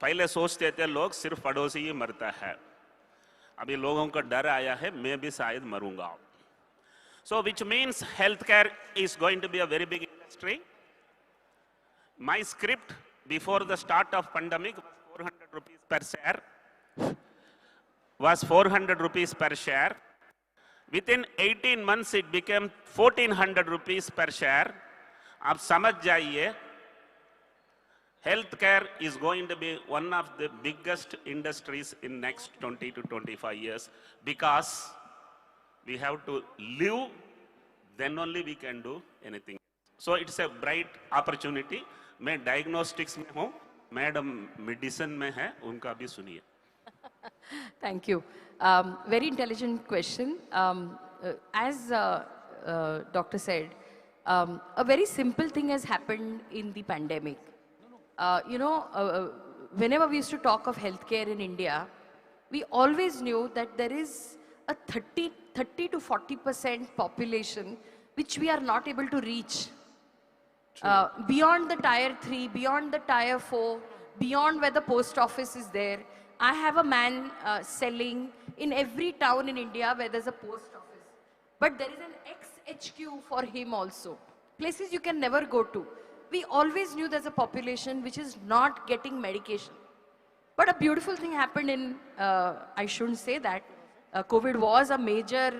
पहले सोचते थे लोग सिर्फ पड़ोसी ही मरता है, अभी लोगों को डर आया है मैं भी शायद मरूंगा. So which means healthcare is going to be a very big industry. My script before the start of pandemic was 400 rupees per share. Was 400 rupees per share. Within 18 months it became 1400 rupees per share. आप समझ जाइए, healthcare is going to be one of the biggest industries in next 20 to 25 years because we have to live, then only we can do anything. So it's a bright opportunity. मैं diagnostics में हूँ, madam medicine में है, उनका भी सुनिए. Thank you. Very intelligent question. As Doctor said, a very simple thing has happened in the pandemic. Whenever we used to talk of healthcare in India, we always knew that there is a 30 to 40% population which we are not able to reach. Beyond the tier 3, beyond the tier 4, beyond where the post office is there. I have a man selling in every town in India where there's a post office. But there is an ex-HQ for him also. Places you can never go to. We always knew there's a population which is not getting medication. But a beautiful thing happened in, I shouldn't say that, COVID was a major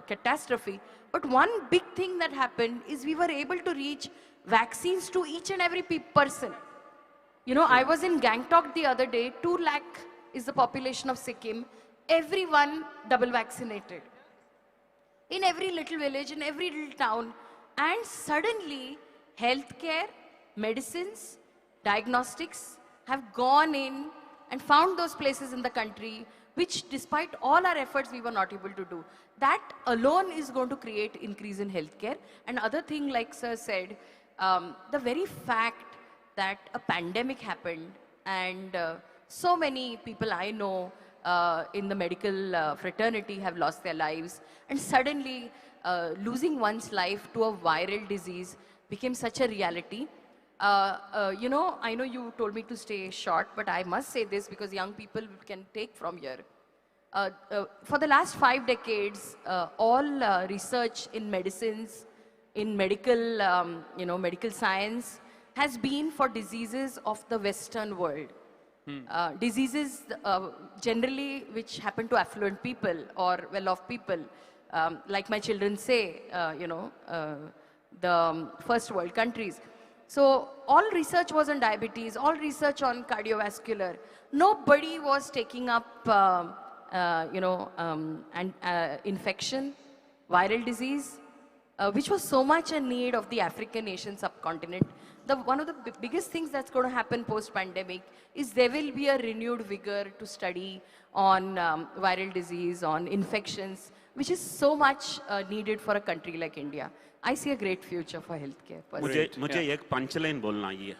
catastrophe. But one big thing that happened is we were able to reach vaccines to each and every person. You know, I was in Gangtok the other day, 2 lakh is the population of Sikkim, everyone double vaccinated. In every little village, in every little town, and suddenly healthcare, medicines, diagnostics have gone in and found those places in the country which despite all our efforts we were not able to do. That alone is going to create increase in healthcare. And other thing like Sir said, the very fact that a pandemic happened and so many people I know in the medical fraternity have lost their lives, and suddenly losing one's life to a viral disease became such a reality. I know you told me to stay short, but I must say this because young people can take from here. For the last 5 decades, all research in medicines, in medical, medical science has been for diseases of the Western world. Diseases generally which happen to affluent people or well-off people. Like my children say, the first world countries. So all research was on diabetes, all research on cardiovascular. Nobody was taking up, infection, viral disease, which was so much a need of the African Asian subcontinent. One of the biggest things that's going to happen post-pandemic is there will be a renewed vigor to study on viral disease, on infections, which is so much needed for a country like India. I see a great future for healthcare. मुझे एक punchline बोलना ये है.